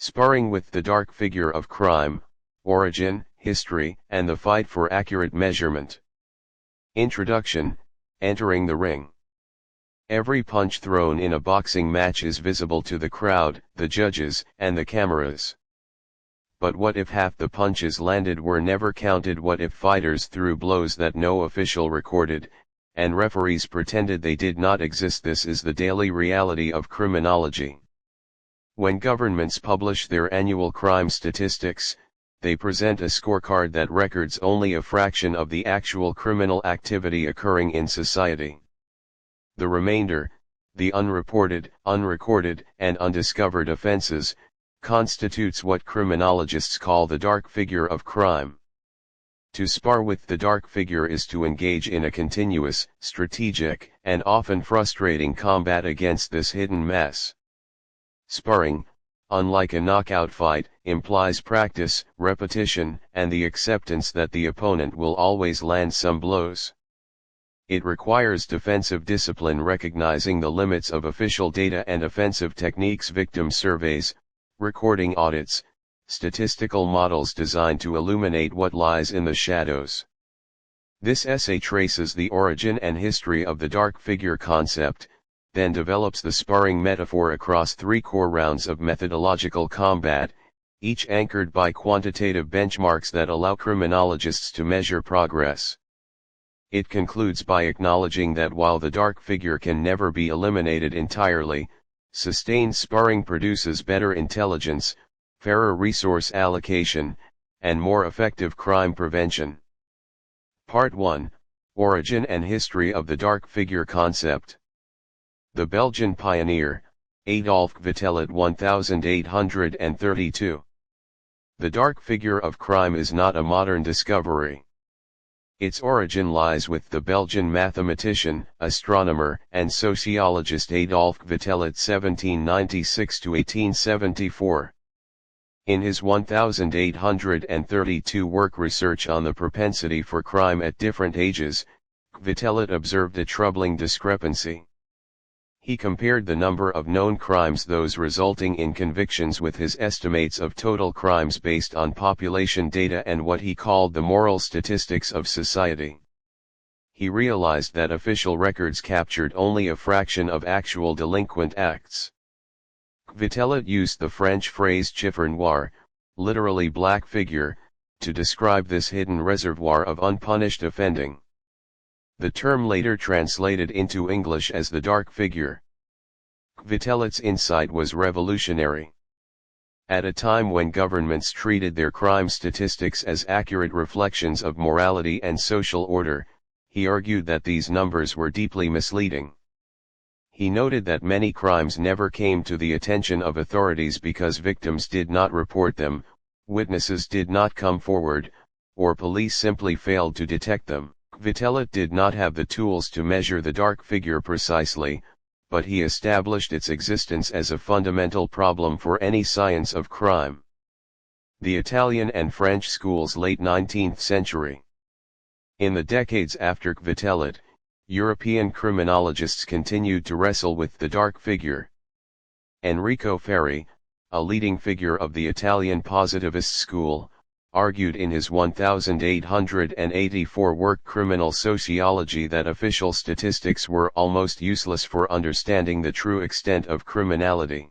Sparring with the dark figure of crime, origin, history, and the fight for accurate measurement. Introduction, entering the ring. Every punch thrown in a boxing match is visible to the crowd, the judges, and the cameras. But what if half the punches landed were never counted? What if fighters threw blows that no official recorded, and referees pretended they did not exist? This is the daily reality of criminology. When governments publish their annual crime statistics, they present a scorecard that records only a fraction of the actual criminal activity occurring in society. The remainder, the unreported, unrecorded, and undiscovered offenses, constitutes what criminologists call the dark figure of crime. To spar with the dark figure is to engage in a continuous, strategic, and often frustrating combat against this hidden mess. Sparring, unlike a knockout fight, implies practice, repetition, and the acceptance that the opponent will always land some blows. It requires defensive discipline, recognizing the limits of official data, and offensive techniques, victim surveys, recording audits, statistical models designed to illuminate what lies in the shadows. This essay traces the origin and history of the dark figure concept, then develops the sparring metaphor across 3 core rounds of methodological combat, each anchored by quantitative benchmarks that allow criminologists to measure progress. It concludes by acknowledging that while the dark figure can never be eliminated entirely, sustained sparring produces better intelligence, fairer resource allocation, and more effective crime prevention. Part 1, Origin and History of the Dark Figure Concept. The Belgian pioneer, Adolphe Vitelot, 1832. The dark figure of crime is not a modern discovery. Its origin lies with the Belgian mathematician, astronomer, and sociologist Adolphe Vitelot, 1796–1874. In his 1832 work Research on the Propensity for Crime at Different Ages, Vitelot observed a troubling discrepancy. He compared the number of known crimes, those resulting in convictions, with his estimates of total crimes based on population data and what he called the moral statistics of society. He realized that official records captured only a fraction of actual delinquent acts. Vitelot used the French phrase chiffre noir, literally black figure, to describe this hidden reservoir of unpunished offending. The term later translated into English as the dark figure. Vitelot's insight was revolutionary. At a time when governments treated their crime statistics as accurate reflections of morality and social order, he argued that these numbers were deeply misleading. He noted that many crimes never came to the attention of authorities because victims did not report them, witnesses did not come forward, or police simply failed to detect them. Vitelot did not have the tools to measure the dark figure precisely, but he established its existence as a fundamental problem for any science of crime. The Italian and French schools, late 19th century. In the decades after Vitelot, European criminologists continued to wrestle with the dark figure. Enrico Ferri, a leading figure of the Italian positivist school, argued in his 1884 work Criminal Sociology that official statistics were almost useless for understanding the true extent of criminality.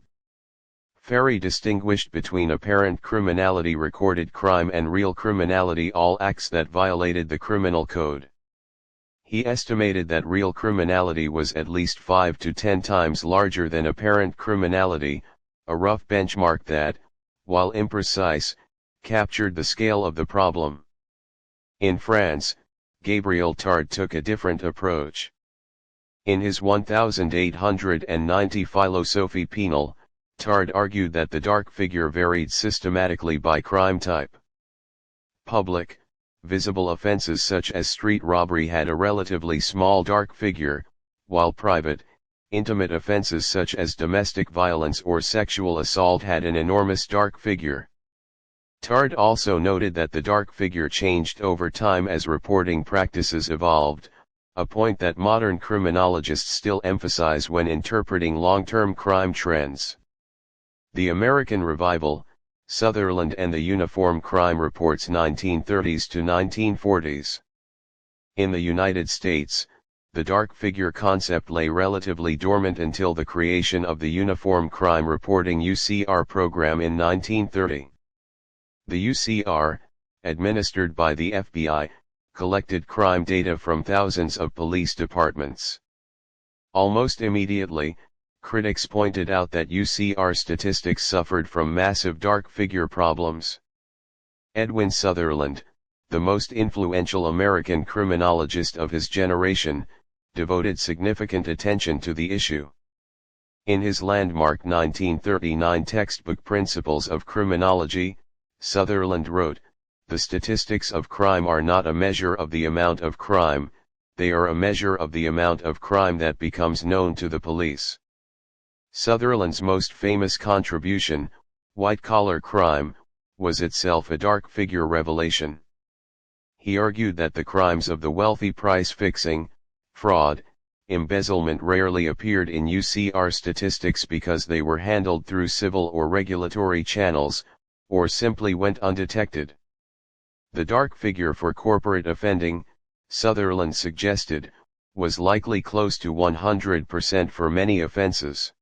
Ferri distinguished between apparent criminality, recorded crime, and real criminality, all acts that violated the criminal code. He estimated that real criminality was at least 5 to 10 times larger than apparent criminality, a rough benchmark that, while imprecise, captured the scale of the problem. In France, Gabriel Tarde took a different approach. In his 1890 Philosophie Pénale, Tarde argued that the dark figure varied systematically by crime type. Public, visible offenses such as street robbery had a relatively small dark figure, while private, intimate offenses such as domestic violence or sexual assault had an enormous dark figure. Tarde also noted that the dark figure changed over time as reporting practices evolved, a point that modern criminologists still emphasize when interpreting long-term crime trends. The American Revival, Sutherland and the Uniform Crime Reports 1930s to 1940s. In the United States, the dark figure concept lay relatively dormant until the creation of the Uniform Crime Reporting UCR program in 1930. The UCR, administered by the FBI, collected crime data from thousands of police departments. Almost immediately, critics pointed out that UCR statistics suffered from massive dark figure problems. Edwin Sutherland, the most influential American criminologist of his generation, devoted significant attention to the issue. In his landmark 1939 textbook Principles of Criminology, Sutherland wrote, "The statistics of crime are not a measure of the amount of crime, they are a measure of the amount of crime that becomes known to the police." Sutherland's most famous contribution, white-collar crime, was itself a dark figure revelation. He argued that the crimes of the wealthy price-fixing, fraud, embezzlement rarely appeared in UCR statistics because they were handled through civil or regulatory channels, or simply went undetected. The dark figure for corporate offending, Sutherland suggested, was likely close to 100% for many offenses.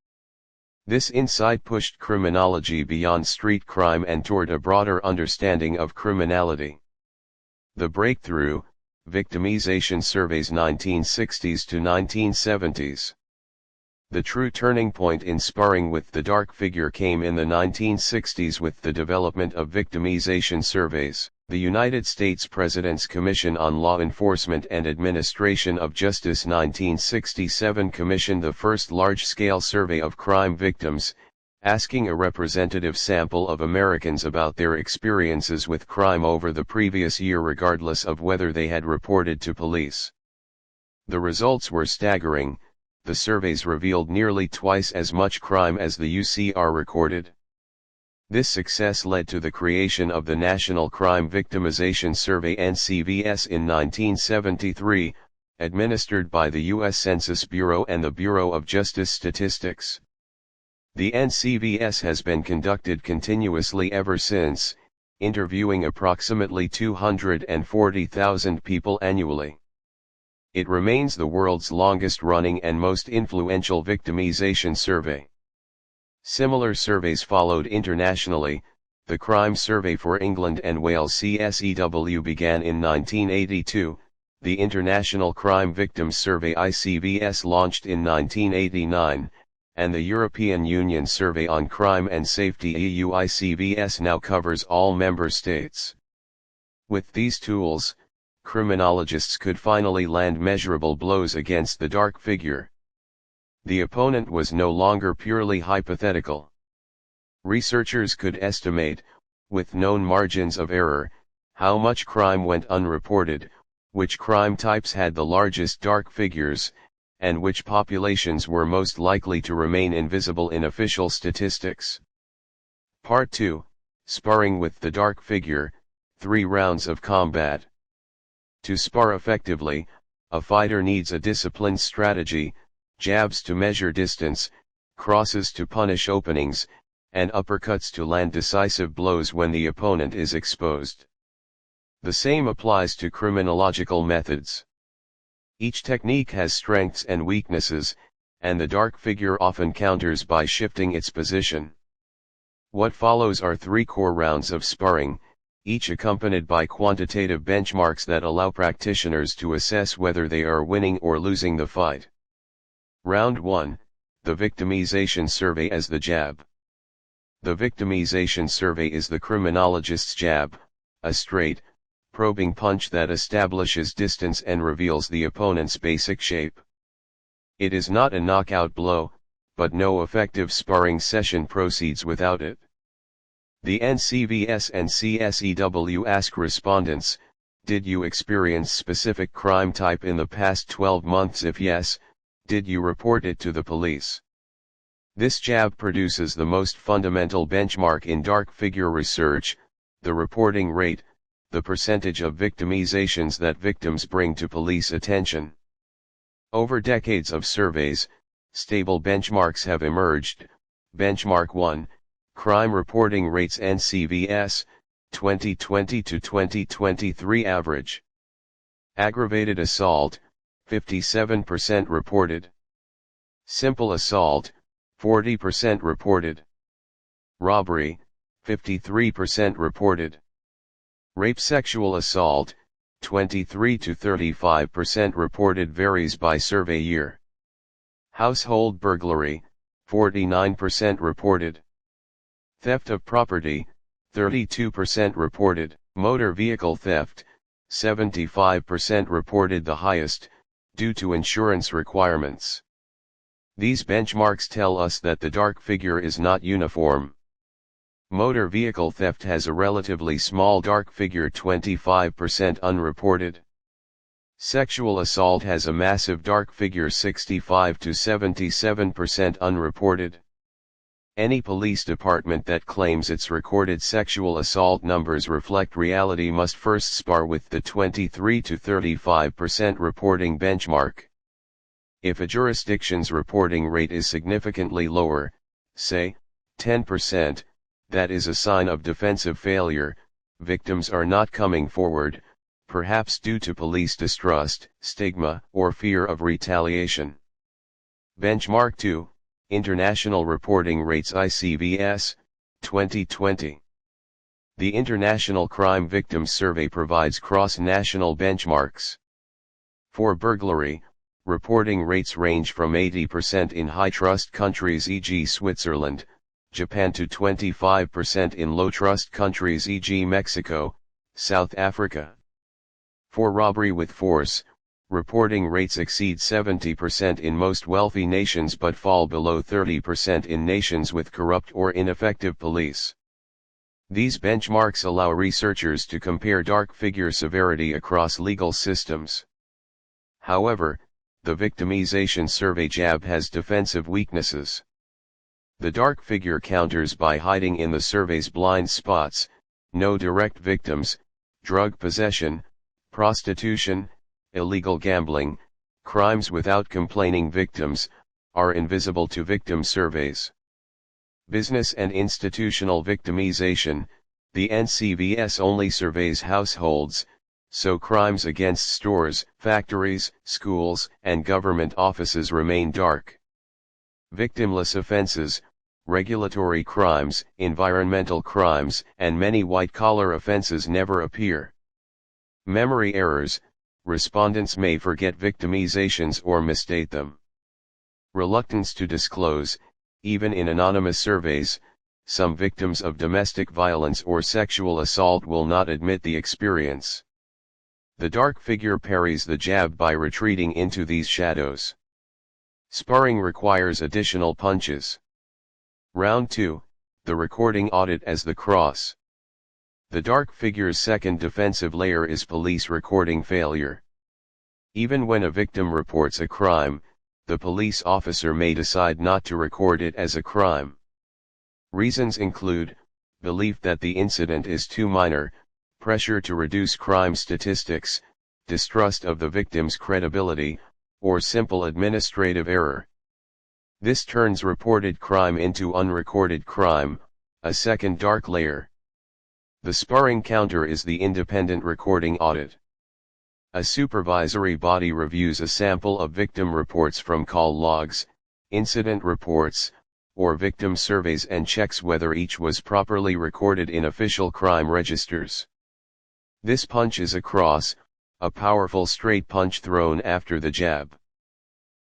This insight pushed criminology beyond street crime and toward a broader understanding of criminality. The breakthrough, victimization surveys 1960s to 1970s. The true turning point in sparring with the dark figure came in the 1960s with the development of victimization surveys. The United States President's Commission on Law Enforcement and Administration of Justice 1967 commissioned the first large-scale survey of crime victims, asking a representative sample of Americans about their experiences with crime over the previous year regardless of whether they had reported to police. The results were staggering. The surveys revealed nearly twice as much crime as the UCR recorded. This success led to the creation of the National Crime Victimization Survey (NCVS) in 1973, administered by the U.S. Census Bureau and the Bureau of Justice Statistics. The NCVS has been conducted continuously ever since, interviewing approximately 240,000 people annually. It remains the world's longest-running and most influential victimization survey. Similar surveys followed internationally. The Crime Survey for England and Wales (CSEW) began in 1982, the International Crime Victims Survey (ICVS) launched in 1989, and the European Union Survey on Crime and Safety (EU) ICVS now covers all member states. With these tools, criminologists could finally land measurable blows against the dark figure. The opponent was no longer purely hypothetical. Researchers could estimate, with known margins of error, how much crime went unreported, which crime types had the largest dark figures, and which populations were most likely to remain invisible in official statistics. Part 2, Sparring with the Dark Figure, 3 Rounds of Combat. To spar effectively, a fighter needs a disciplined strategy: jabs to measure distance, crosses to punish openings, and uppercuts to land decisive blows when the opponent is exposed. The same applies to criminological methods. Each technique has strengths and weaknesses, and the dark figure often counters by shifting its position. What follows are 3 core rounds of sparring, each accompanied by quantitative benchmarks that allow practitioners to assess whether they are winning or losing the fight. Round 1, the victimization survey as the jab. The victimization survey is the criminologist's jab, a straight, probing punch that establishes distance and reveals the opponent's basic shape. It is not a knockout blow, but no effective sparring session proceeds without it. The NCVS and CSEW ask respondents, did you experience specific crime type in the past 12 months? If yes, did you report it to the police? This jab produces the most fundamental benchmark in dark figure research, the reporting rate, the percentage of victimizations that victims bring to police attention. Over decades of surveys, stable benchmarks have emerged. Benchmark 1, Crime reporting rates NCVS, 2020 to 2023 average. Aggravated assault, 57% reported. Simple assault, 40% reported. Robbery, 53% reported. Rape sexual assault, 23 to 35% reported, varies by survey year. Household burglary, 49% reported. Theft of property, 32% reported. Motor vehicle theft, 75% reported, the highest, due to insurance requirements. These benchmarks tell us that the dark figure is not uniform. Motor vehicle theft has a relatively small dark figure, 25% unreported. Sexual assault has a massive dark figure, 65 to 77% unreported. Any police department that claims its recorded sexual assault numbers reflect reality must first spar with the 23 to 35% reporting benchmark. If a jurisdiction's reporting rate is significantly lower, say, 10%, that is a sign of defensive failure. Victims are not coming forward, perhaps due to police distrust, stigma, or fear of retaliation. Benchmark 2, International Reporting Rates ICVS, 2020. The International Crime Victims Survey provides cross-national benchmarks. For burglary, reporting rates range from 80% in high-trust countries e.g. Switzerland, Japan to 25% in low-trust countries e.g. Mexico, South Africa. For robbery with force, reporting rates exceed 70% in most wealthy nations but fall below 30% in nations with corrupt or ineffective police. These benchmarks allow researchers to compare dark figure severity across legal systems. However, the victimization survey JAB has defensive weaknesses. The dark figure counters by hiding in the survey's blind spots: no direct victims, drug possession, prostitution, illegal gambling, crimes without complaining victims, are invisible to victim surveys. Business and institutional victimization: the NCVS only surveys households, so crimes against stores, factories, schools, and government offices remain dark. Victimless offenses, regulatory crimes, environmental crimes, and many white-collar offenses never appear. Memory errors: respondents may forget victimizations or misstate them. Reluctance to disclose: even in anonymous surveys, some victims of domestic violence or sexual assault will not admit the experience. The dark figure parries the jab by retreating into these shadows. Sparring requires additional punches. Round 2, the recording audit as the cross. The dark figure's second defensive layer is police recording failure. Even when a victim reports a crime, the police officer may decide not to record it as a crime. Reasons include belief that the incident is too minor, pressure to reduce crime statistics, distrust of the victim's credibility, or simple administrative error. This turns reported crime into unrecorded crime, a second dark layer. The sparring counter is the independent recording audit. A supervisory body reviews a sample of victim reports from call logs, incident reports, or victim surveys and checks whether each was properly recorded in official crime registers. This punch is a cross, a powerful straight punch thrown after the jab.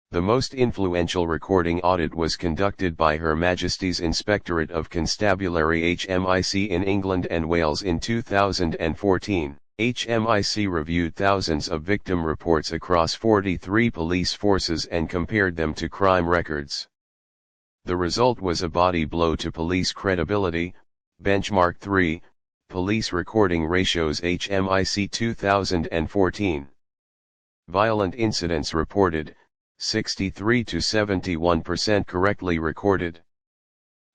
The most influential recording audit was conducted by Her Majesty's Inspectorate of Constabulary (HMIC) in England and Wales in 2014. HMIC reviewed thousands of victim reports across 43 police forces and compared them to crime records. The result was a body blow to police credibility. Benchmark 3, Police Recording Ratios HMIC 2014. Violent incidents reported, 63 to 71% correctly recorded.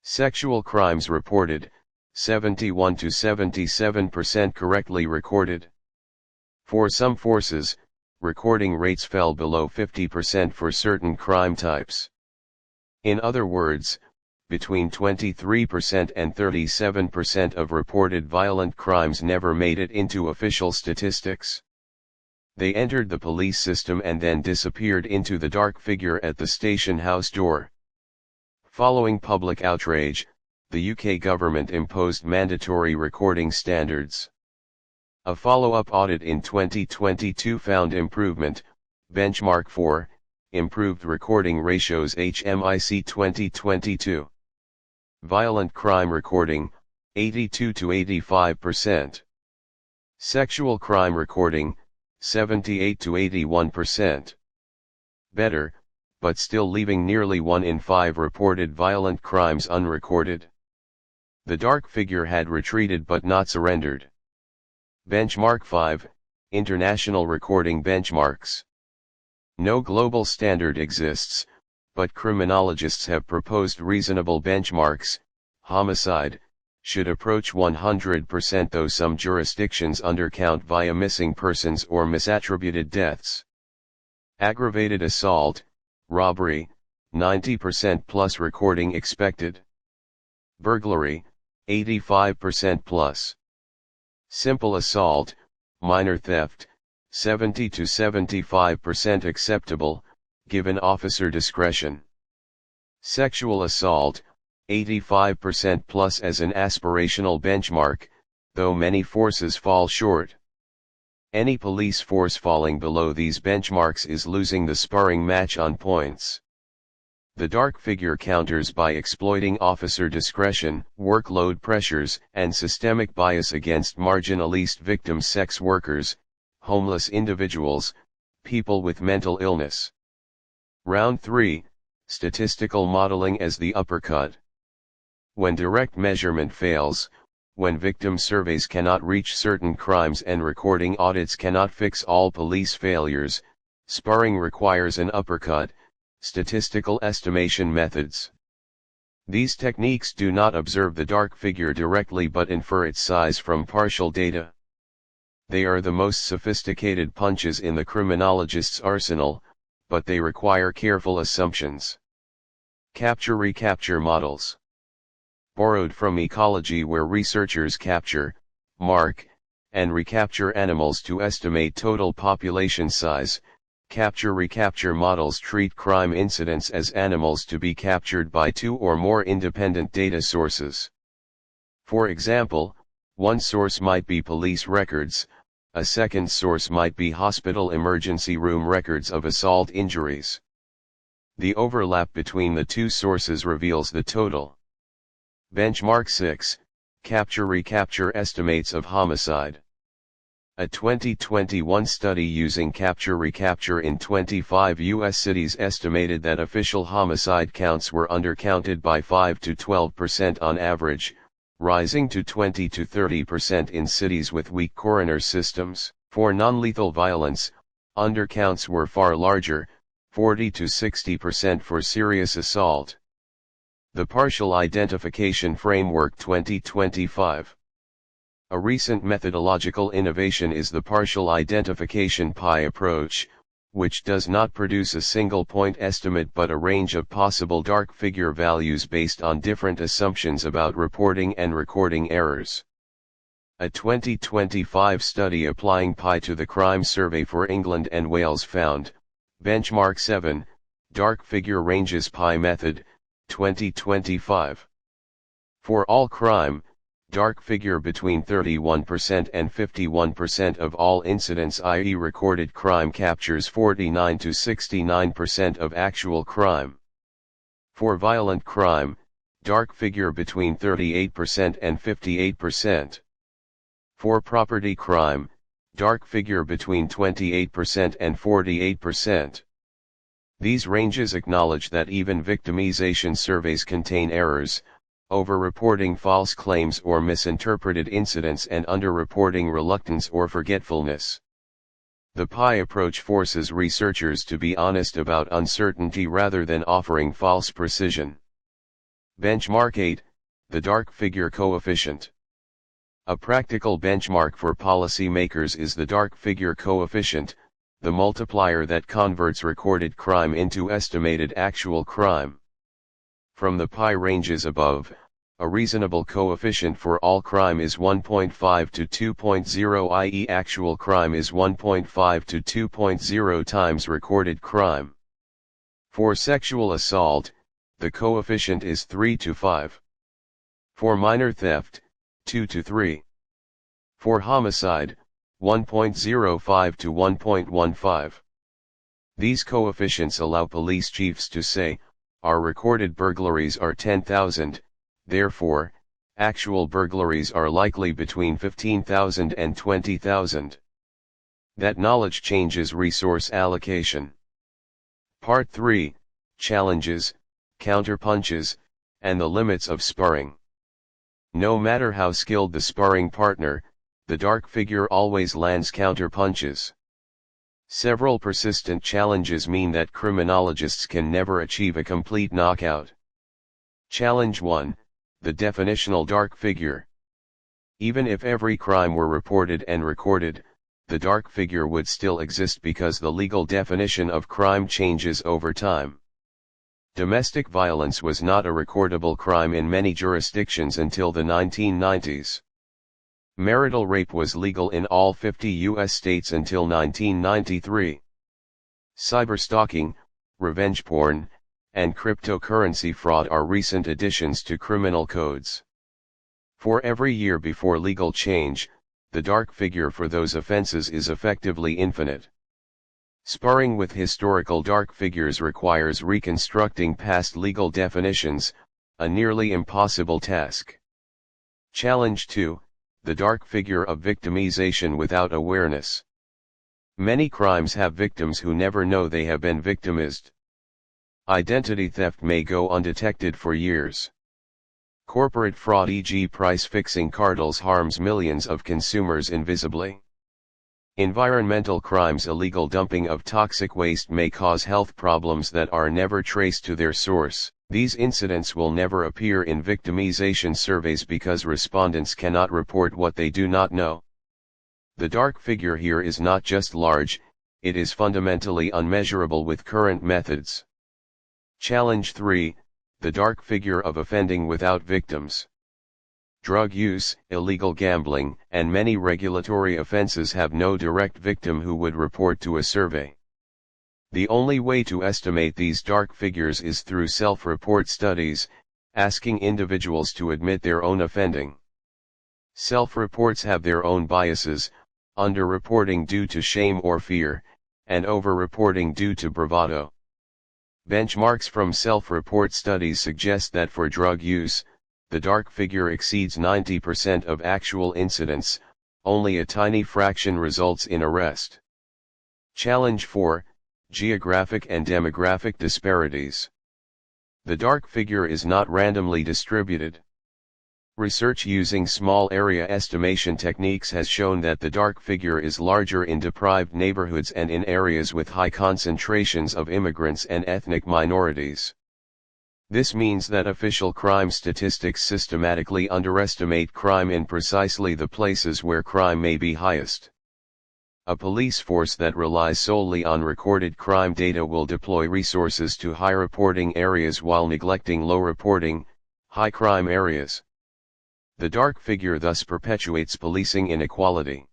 Sexual crimes reported, 71 to 77% correctly recorded. For some forces, recording rates fell below 50% for certain crime types. In other words, between 23% and 37% of reported violent crimes never made it into official statistics. They entered the police system and then disappeared into the dark figure at the station house door. Following public outrage, the UK government imposed mandatory recording standards. A follow-up audit in 2022 found improvement. Benchmark 4, Improved Recording Ratios HMIC 2022. Violent crime recording, 82 to 85%. Sexual crime recording, 78 to 81%. Better, but still leaving nearly 1 in 5 reported violent crimes unrecorded. The dark figure had retreated but not surrendered. Benchmark 5, International Recording Benchmarks. No global standard exists, but criminologists have proposed reasonable benchmarks. Homicide should approach 100%, though some jurisdictions undercount via missing persons or misattributed deaths. Aggravated assault, robbery, 90% plus recording expected. Burglary, 85% plus. Simple assault, minor theft, 70 to 75% acceptable, given officer discretion. Sexual assault, 85% plus as an aspirational benchmark, though many forces fall short. Any police force falling below these benchmarks is losing the sparring match on points. The dark figure counters by exploiting officer discretion, workload pressures, and systemic bias against marginalized victims: sex workers, homeless individuals, people with mental illness. Round 3, Statistical modeling as the uppercut. When direct measurement fails, when victim surveys cannot reach certain crimes and recording audits cannot fix all police failures, sparring requires an uppercut: statistical estimation methods. These techniques do not observe the dark figure directly but infer its size from partial data. They are the most sophisticated punches in the criminologist's arsenal, but they require careful assumptions. Capture-recapture models. Borrowed from ecology, where researchers capture, mark, and recapture animals to estimate total population size, capture-recapture models treat crime incidents as animals to be captured by 2 or more independent data sources. For example, one source might be police records, a second source might be hospital emergency room records of assault injuries. The overlap between the two sources reveals the total. Benchmark 6, Capture-recapture estimates of homicide. A 2021 study using capture-recapture in 25 U.S. cities estimated that official homicide counts were undercounted by 5 to 12% on average, rising to 20 to 30% in cities with weak coroner systems. For non-lethal violence, undercounts were far larger, 40 to 60% for serious assault. The Partial Identification Framework 2025. A recent methodological innovation is the partial identification pie approach, which does not produce a single point estimate but a range of possible dark figure values based on different assumptions about reporting and recording errors. A 2025 study applying pie to the crime survey for England and Wales found, Benchmark 7, Dark Figure Ranges Pie Method, 2025. For all crime, dark figure between 31% and 51% of all incidents, i.e. recorded crime, captures 49 to 69% of actual crime. For violent crime, dark figure between 38% and 58%. For property crime, dark figure between 28% and 48%. These ranges acknowledge that even victimization surveys contain errors, over-reporting false claims or misinterpreted incidents, and under-reporting reluctance or forgetfulness. The pie approach forces researchers to be honest about uncertainty rather than offering false precision. Benchmark 8, the dark figure coefficient. A practical benchmark for policymakers is the dark figure coefficient, the multiplier that converts recorded crime into estimated actual crime. From the pi ranges above, a reasonable coefficient for all crime is 1.5 to 2.0, i.e. actual crime is 1.5 to 2.0 times recorded crime. For sexual assault, the coefficient is 3 to 5. For minor theft, 2 to 3. For homicide, 1.05 to 1.15. These coefficients allow police chiefs to say, our recorded burglaries are 10,000, therefore, actual burglaries are likely between 15,000 and 20,000. That knowledge changes resource allocation. Part 3, Challenges, Counterpunches, and the Limits of Sparring. No matter how skilled the sparring partner, the dark figure always lands counterpunches. Several persistent challenges mean that criminologists can never achieve a complete knockout. Challenge 1, the definitional dark figure. Even if every crime were reported and recorded, the dark figure would still exist because the legal definition of crime changes over time. Domestic violence was not a recordable crime in many jurisdictions until the 1990s. Marital rape was legal in all 50 U.S. states until 1993. Cyberstalking, revenge porn, and cryptocurrency fraud are recent additions to criminal codes. For every year before legal change, the dark figure for those offenses is effectively infinite. Sparring with historical dark figures requires reconstructing past legal definitions, a nearly impossible task. Challenge 2, the dark figure of victimization without awareness. Many crimes have victims who never know they have been victimized. Identity theft may go undetected for years. Corporate fraud, e.g. price-fixing cartels, harms millions of consumers invisibly. Environmental crimes, illegal dumping of toxic waste may cause health problems that are never traced to their source. These incidents will never appear in victimization surveys because respondents cannot report what they do not know. The dark figure here is not just large, it is fundamentally unmeasurable with current methods. Challenge 3, the dark figure of offending without victims. Drug use, illegal gambling, and many regulatory offenses have no direct victim who would report to a survey. The only way to estimate these dark figures is through self-report studies, asking individuals to admit their own offending. Self-reports have their own biases, underreporting due to shame or fear, and overreporting due to bravado. Benchmarks from self-report studies suggest that for drug use, the dark figure exceeds 90% of actual incidents, only a tiny fraction results in arrest. Challenge 4, geographic and demographic disparities. The dark figure is not randomly distributed. Research using small area estimation techniques has shown that the dark figure is larger in deprived neighborhoods and in areas with high concentrations of immigrants and ethnic minorities. This means that official crime statistics systematically underestimate crime in precisely the places where crime may be highest. A police force that relies solely on recorded crime data will deploy resources to high reporting areas while neglecting low reporting, high crime areas. The dark figure thus perpetuates policing inequality.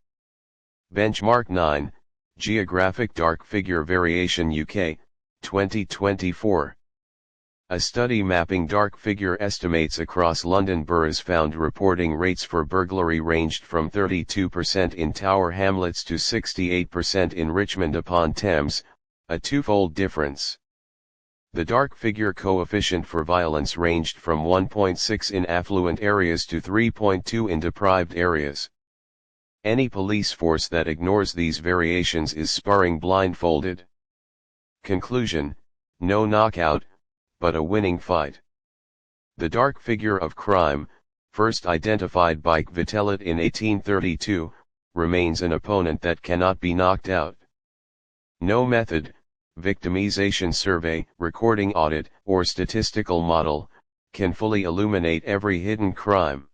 Benchmark 9, Geographic Dark Figure Variation UK, 2024. A study mapping dark figure estimates across London boroughs found reporting rates for burglary ranged from 32% in Tower Hamlets to 68% in Richmond upon Thames, a twofold difference. The dark figure coefficient for violence ranged from 1.6 in affluent areas to 3.2 in deprived areas. Any police force that ignores these variations is sparring blindfolded. Conclusion: no knockout, but a winning fight. The dark figure of crime, first identified by Vitelot in 1832, remains an opponent that cannot be knocked out. No method, victimization survey, recording audit, or statistical model, can fully illuminate every hidden crime.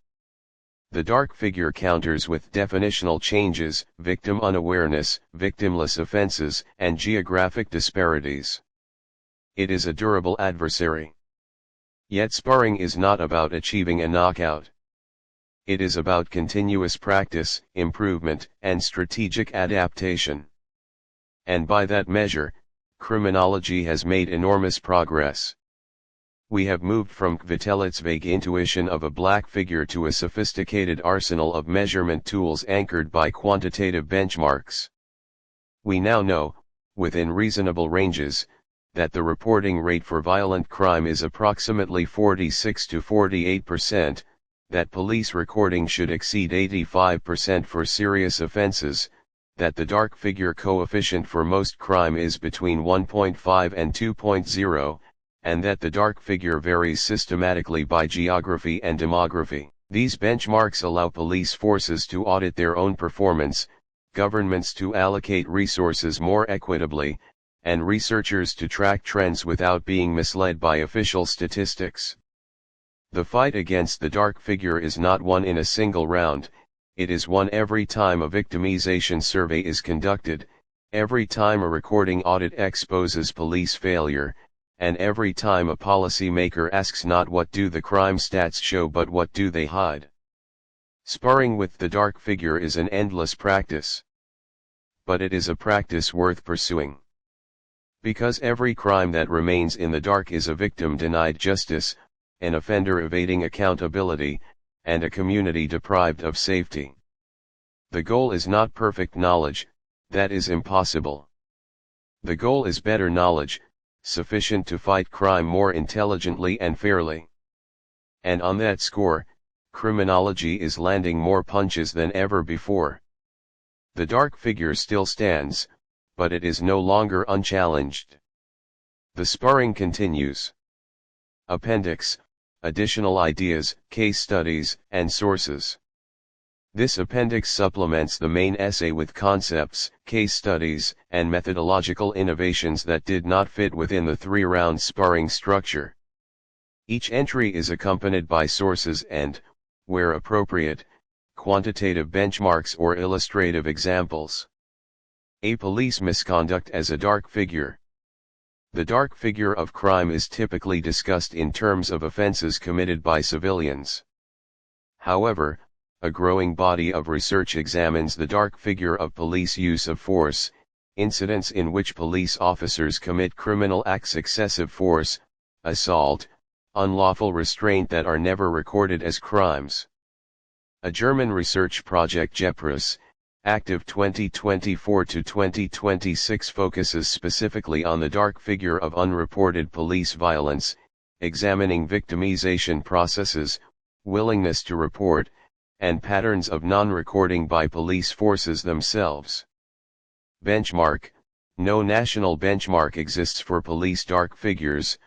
The dark figure counters with definitional changes, victim unawareness, victimless offenses, and geographic disparities. It is a durable adversary. Yet sparring is not about achieving a knockout. It is about continuous practice, improvement, and strategic adaptation. And by that measure, criminology has made enormous progress. We have moved from Kvitelet's vague intuition of a black figure to a sophisticated arsenal of measurement tools anchored by quantitative benchmarks. We now know, within reasonable ranges, that the reporting rate for violent crime is approximately 46 to 48%, that police recording should exceed 85% for serious offenses, that the dark figure coefficient for most crime is between 1.5 and 2.0, and that the dark figure varies systematically by geography and demography. These benchmarks allow police forces to audit their own performance, governments to allocate resources more equitably, and researchers to track trends without being misled by official statistics. The fight against the dark figure is not won in a single round, it is won every time a victimization survey is conducted, every time a recording audit exposes police failure, and every time a policymaker asks not what do the crime stats show but what do they hide. Sparring with the dark figure is an endless practice. But it is a practice worth pursuing. Because every crime that remains in the dark is a victim denied justice, an offender evading accountability, and a community deprived of safety. The goal is not perfect knowledge, that is impossible. The goal is better knowledge, sufficient to fight crime more intelligently and fairly. And on that score, criminology is landing more punches than ever before. The dark figure still stands, but it is no longer unchallenged. The sparring continues. Appendix: Additional ideas, case studies, and sources. This appendix supplements the main essay with concepts, case studies, and methodological innovations that did not fit within the three-round sparring structure. Each entry is accompanied by sources and, where appropriate, quantitative benchmarks or illustrative examples. A police misconduct as a dark figure. The dark figure of crime is typically discussed in terms of offenses committed by civilians. However, a growing body of research examines the dark figure of police use of force, incidents in which police officers commit criminal acts, excessive force, assault, unlawful restraint that are never recorded as crimes. A German research project JEPRIS, active 2024 to 2026, focuses specifically on the dark figure of unreported police violence, examining victimization processes, willingness to report, and patterns of non-recording by police forces themselves. Benchmark: No national benchmark exists for police dark figures,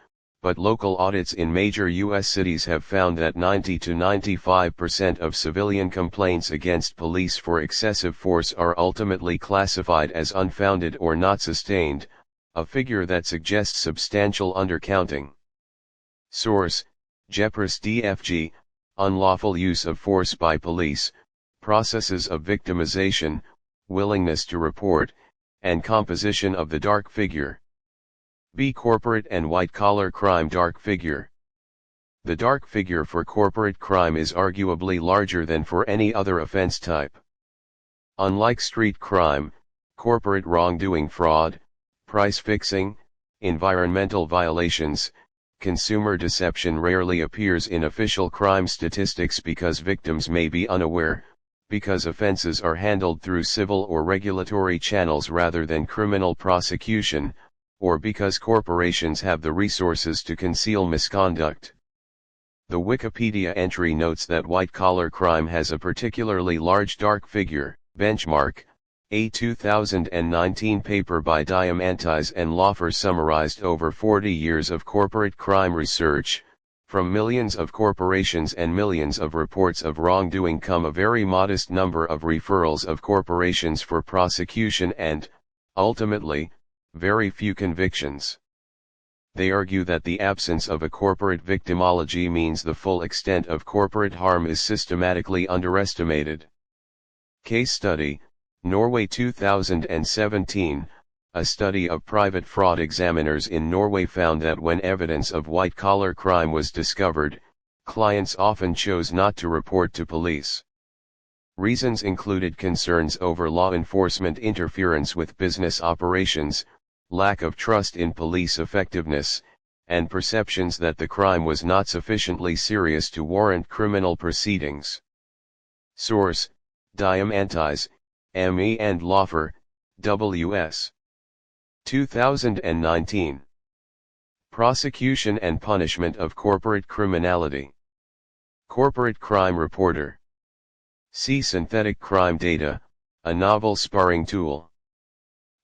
but local audits in major U.S. cities have found that 90 to 95% of civilian complaints against police for excessive force are ultimately classified as unfounded or not sustained, a figure that suggests substantial undercounting. Source: JEPRIS DFG, Unlawful Use of Force by Police, Processes of Victimization, Willingness to Report, and Composition of the Dark Figure. B. Corporate and white-collar crime dark figure. The dark figure for corporate crime is arguably larger than for any other offense type. Unlike street crime, corporate wrongdoing, fraud, price fixing, environmental violations, consumer deception rarely appears in official crime statistics because victims may be unaware, because offenses are handled through civil or regulatory channels rather than criminal prosecution, or because corporations have the resources to conceal misconduct. The Wikipedia entry notes that white-collar crime has a particularly large dark figure. Benchmark, a 2019 paper by Diamantis and Laufer summarized over 40 years of corporate crime research. From millions of corporations and millions of reports of wrongdoing come a very modest number of referrals of corporations for prosecution and, ultimately, very few convictions. They argue that the absence of a corporate victimology means the full extent of corporate harm is systematically underestimated. Case study, Norway 2017, A study of private fraud examiners in Norway found that when evidence of white-collar crime was discovered, clients often chose not to report to police. Reasons included concerns over law enforcement interference with business operations, lack of trust in police effectiveness, and perceptions that the crime was not sufficiently serious to warrant criminal proceedings. Source: Diamantis, M.E. and Laufer, W.S. 2019. Prosecution and Punishment of Corporate Criminality. Corporate Crime Reporter. See Synthetic Crime Data, a novel sparring tool.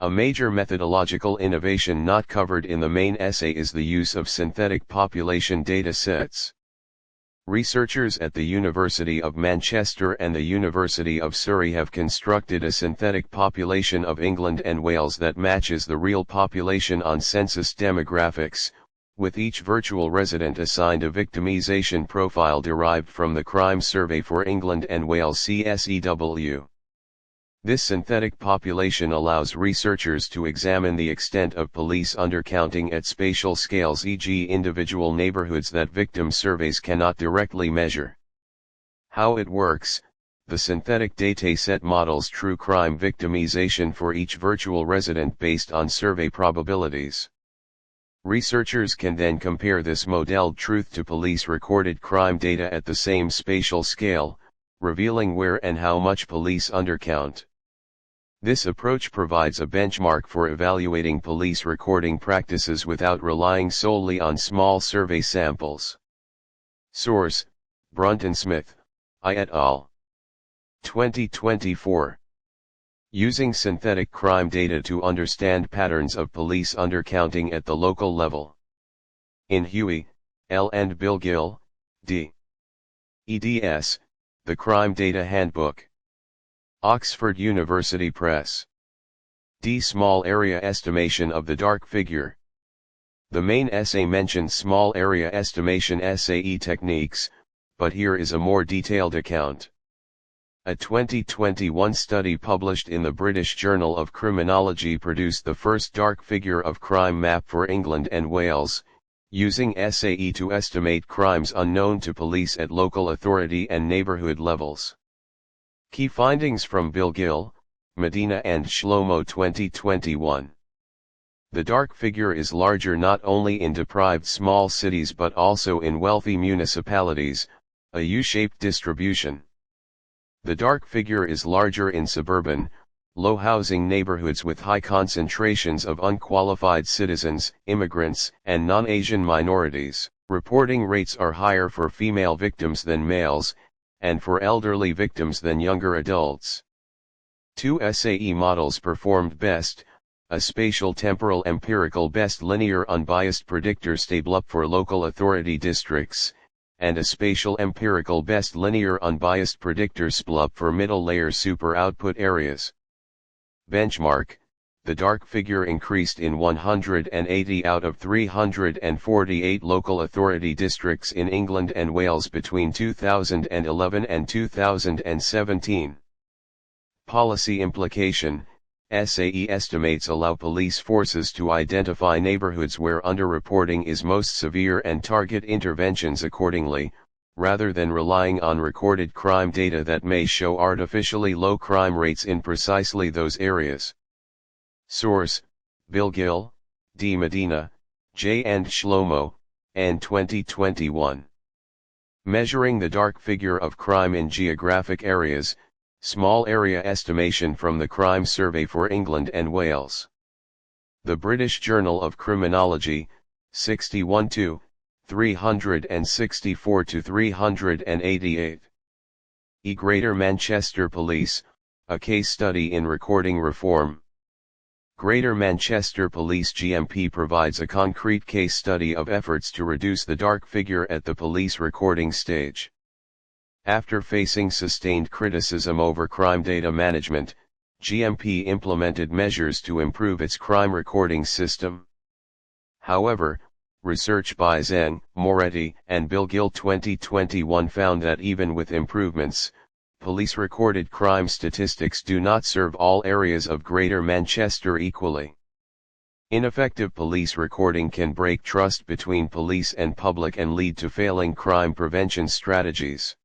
A major methodological innovation not covered in the main essay is the use of synthetic population data sets. Researchers at the University of Manchester and the University of Surrey have constructed a synthetic population of England and Wales that matches the real population on census demographics, with each virtual resident assigned a victimization profile derived from the Crime Survey for England and Wales (CSEW). This synthetic population allows researchers to examine the extent of police undercounting at spatial scales, e.g. individual neighborhoods that victim surveys cannot directly measure. How it works: the synthetic dataset models true crime victimization for each virtual resident based on survey probabilities. Researchers can then compare this modeled truth to police-recorded crime data at the same spatial scale, revealing where and how much police undercount. This approach provides a benchmark for evaluating police recording practices without relying solely on small survey samples. Source: Brunton Smith, I et al. 2024. Using synthetic crime data to understand patterns of police undercounting at the local level. In Huey, L. and Bill Gill, D. eds. The Crime Data Handbook. Oxford University Press. D. Small area estimation of the dark figure. The main essay mentions small area estimation (SAE) techniques, but here is a more detailed account. A 2021 study published in the British Journal of Criminology produced the first dark figure of crime map for England and Wales, using SAE to estimate crimes unknown to police at local authority and neighbourhood levels. Key findings from Bill Gill, Medina and Shlomo 2021. The dark figure is larger not only in deprived small cities but also in wealthy municipalities, a U-shaped distribution. The dark figure is larger in suburban, low-housing neighborhoods with high concentrations of unqualified citizens, immigrants, and non-Asian minorities. Reporting rates are higher for female victims than males, and for elderly victims than younger adults. Two SAE models performed best: a spatial temporal empirical best linear unbiased predictor StableUp for local authority districts, and a spatial empirical best linear unbiased predictor SPLUP for middle layer super output areas. Benchmark: the dark figure increased in 180 out of 348 local authority districts in England and Wales between 2011 and 2017. Policy implication: SAE estimates allow police forces to identify neighborhoods where underreporting is most severe and target interventions accordingly, rather than relying on recorded crime data that may show artificially low crime rates in precisely those areas. Source: Bill Gill, D. Medina, J. and Shlomo, N. 2021. Measuring the dark figure of crime in geographic areas, small area estimation from the Crime Survey for England and Wales. The British Journal of Criminology, 61 364 388. Greater Manchester Police, a case study in recording reform. Greater Manchester Police GMP provides a concrete case study of efforts to reduce the dark figure at the police recording stage. After facing sustained criticism over crime data management, GMP implemented measures to improve its crime recording system. However, research by Zeng, Moretti, and Bill Gill 2021 found that even with improvements, police-recorded crime statistics do not serve all areas of Greater Manchester equally. Ineffective police recording can break trust between police and public and lead to failing crime prevention strategies.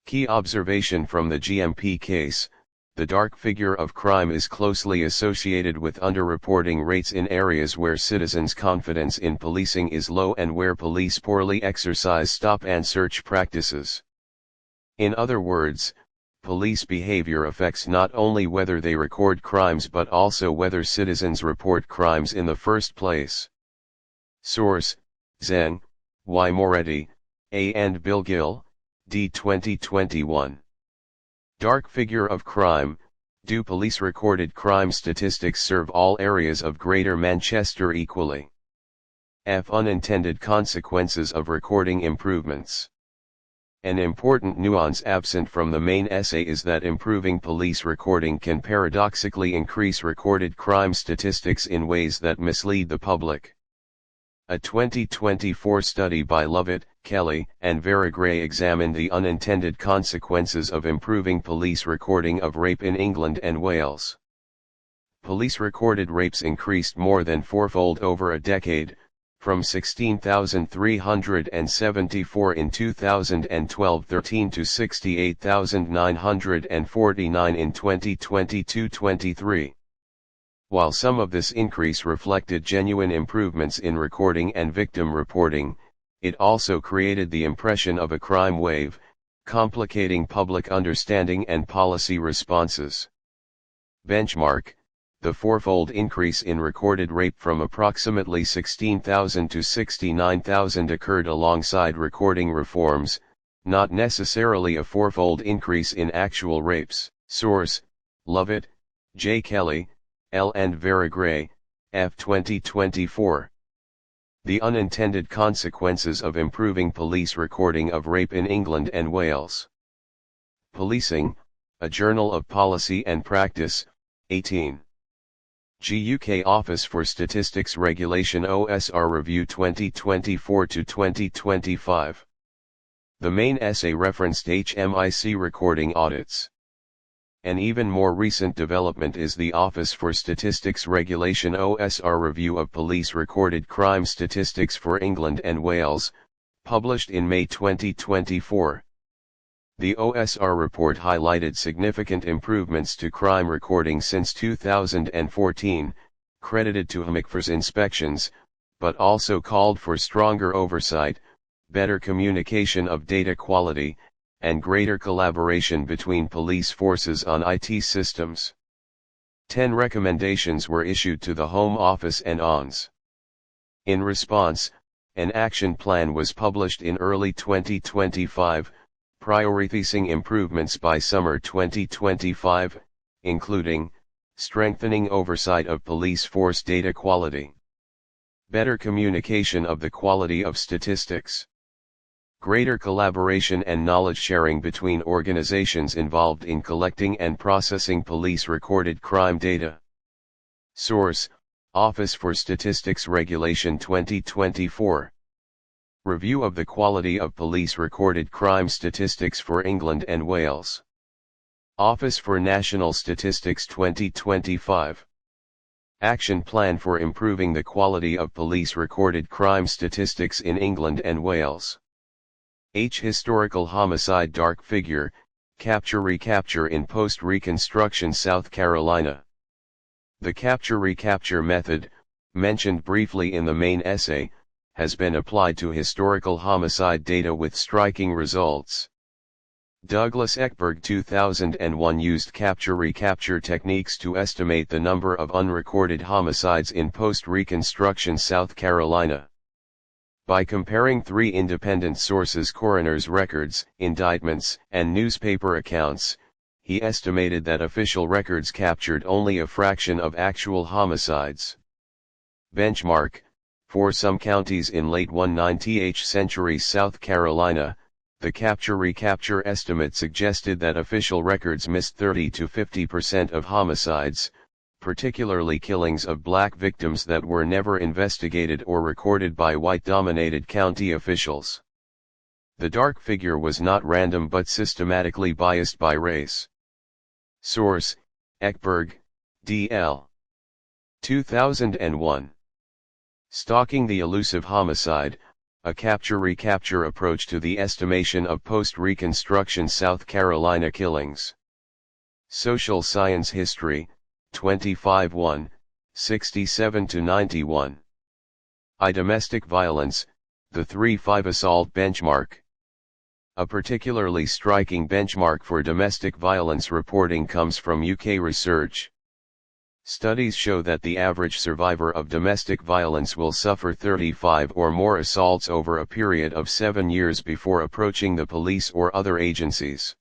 Key observation from the GMP case: the dark figure of crime is closely associated with underreporting rates in areas where citizens' confidence in policing is low and where police poorly exercise stop and search practices. In other words, police behavior affects not only whether they record crimes but also whether citizens report crimes in the first place. Source: Zeng, Y. Moretti, A. and Bill Gill, D. 2021. Dark figure of crime: do police-recorded crime statistics serve all areas of Greater Manchester equally? Unintended consequences of recording improvements. An important nuance absent from the main essay is that improving police recording can paradoxically increase recorded crime statistics in ways that mislead the public. A 2024 study by Lovett, Kelly, and Veragray examined the unintended consequences of improving police recording of rape in England and Wales. Police-recorded rapes increased more than fourfold over a decade, from 16,374 in 2012-13 to 68,949 in 2022-23. While some of this increase reflected genuine improvements in recording and victim reporting, it also created the impression of a crime wave, complicating public understanding and policy responses. Benchmark: the fourfold increase in recorded rape from approximately 16,000 to 69,000 occurred alongside recording reforms, not necessarily a fourfold increase in actual rapes. Source: Lovett, J. Kelly, L. and Veragray, F. 2024. The unintended consequences of improving police recording of rape in England and Wales. Policing, a Journal of Policy and Practice, 18. UK Office for Statistics Regulation OSR Review 2024-2025. The main essay referenced HMIC recording audits. An even more recent development is the Office for Statistics Regulation OSR Review of Police Recorded Crime Statistics for England and Wales, published in May 2024. The OSR report highlighted significant improvements to crime recording since 2014, credited to HMICFR's inspections, but also called for stronger oversight, better communication of data quality, and greater collaboration between police forces on IT systems. 10 recommendations were issued to the Home Office and ONS. In response, an action plan was published in early 2025, prioritizing improvements by summer 2025, including strengthening oversight of police force data quality, better communication of the quality of statistics, greater collaboration and knowledge sharing between organizations involved in collecting and processing police-recorded crime data. Source: Office for Statistics Regulation 2024. Review of the quality of police-recorded crime statistics for England and Wales. Office for National Statistics 2025. Action Plan for Improving the Quality of Police-Recorded Crime Statistics in England and Wales. Historical Homicide Dark Figure, Capture-Recapture in Post-Reconstruction South Carolina. The capture-recapture method, mentioned briefly in the main essay, has been applied to historical homicide data with striking results. Douglas Ekberg 2001 used capture-recapture techniques to estimate the number of unrecorded homicides in post-Reconstruction South Carolina. By comparing 3 independent sources' coroner's records, indictments, and newspaper accounts, he estimated that official records captured only a fraction of actual homicides. Benchmark: for some counties in late 19th century South Carolina, the capture-recapture estimate suggested that official records missed 30 to 50% of homicides, particularly killings of black victims that were never investigated or recorded by white-dominated county officials. The dark figure was not random but systematically biased by race. Source: Ekberg, D.L. 2001. Stalking the Elusive Homicide, a capture-recapture approach to the estimation of post-Reconstruction South Carolina killings. Social Science History, 25 1, 67-91. Domestic Violence, the 3-5 Assault Benchmark. A particularly striking benchmark for domestic violence reporting comes from UK research. Studies show that the average survivor of domestic violence will suffer 35 or more assaults over a period of 7 years before approaching the police or other agencies.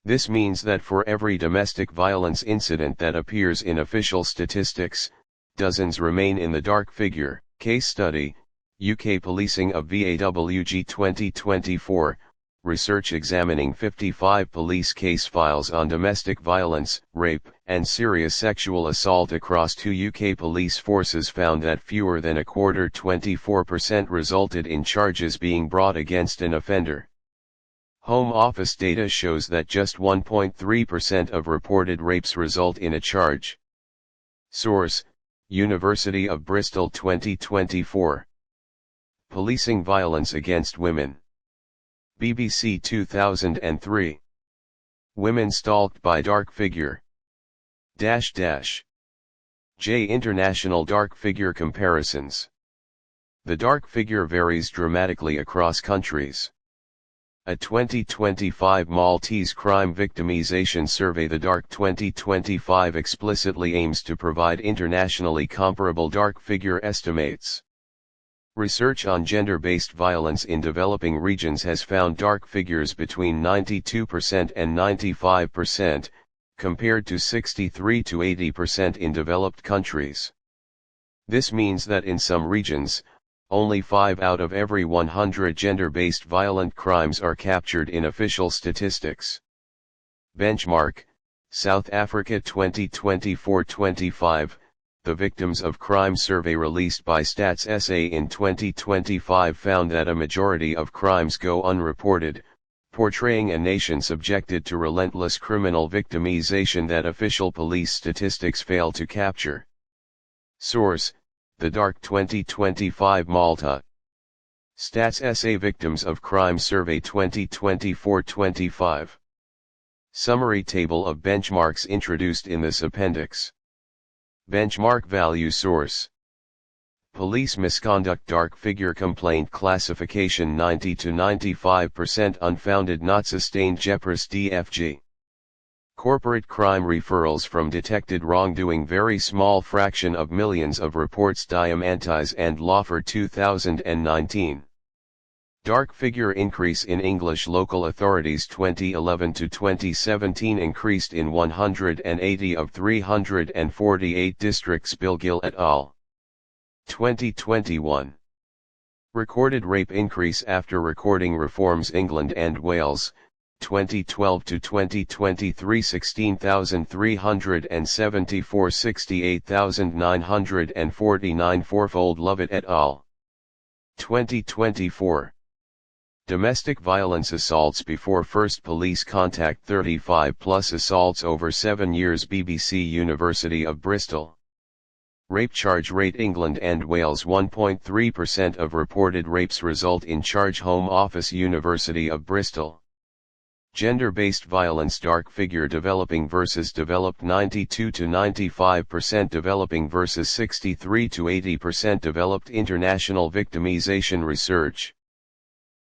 This means that for every domestic violence incident that appears in official statistics, dozens remain in the dark figure. Case study, UK Policing of VAWG 2024. Research examining 55 police case files on domestic violence, rape, and serious sexual assault across 2 UK police forces found that fewer than a quarter 24% resulted in charges being brought against an offender. Home Office data shows that just 1.3% of reported rapes result in a charge. Source, University of Bristol 2024. Policing Violence Against Women. BBC 2003. Women Stalked by Dark Figure. J. International Dark Figure Comparisons. The dark figure varies dramatically across countries. A 2025 Maltese crime victimization survey, the Dark 2025, explicitly aims to provide internationally comparable dark figure estimates. Research on gender-based violence in developing regions has found dark figures between 92% and 95%, compared to 63 to 80% in developed countries. This means that in some regions, only 5 out of every 100 gender-based violent crimes are captured in official statistics. Benchmark, South Africa 2024-25. The Victims of Crime survey released by Stats SA in 2025 found that a majority of crimes go unreported, portraying a nation subjected to relentless criminal victimization that official police statistics fail to capture. Source, The Dark 2025 Malta. Stats SA Victims of Crime Survey 2024-25. Summary table of benchmarks introduced in this appendix. Benchmark value source. Police misconduct dark figure complaint classification 90 to 95% unfounded not sustained JEPRIS DFG. Corporate crime referrals from detected wrongdoing very small fraction of millions of reports Diamantis and Lawfer 2019. Dark figure increase in English local authorities 2011 to 2017 increased in 180 of 348 districts Bilgill et al. 2021. Recorded rape increase after recording reforms England and Wales, 2012 to 2023 16,374 68,949 fourfold Lovett et al. 2024. Domestic violence assaults before first police contact 35 plus assaults over 7 years BBC University of Bristol. Rape charge rate England and Wales 1.3% of reported rapes result in charge Home Office University of Bristol. Gender-based violence dark figure developing versus developed 92 to 95% developing versus 63 to 80% developed international victimization research.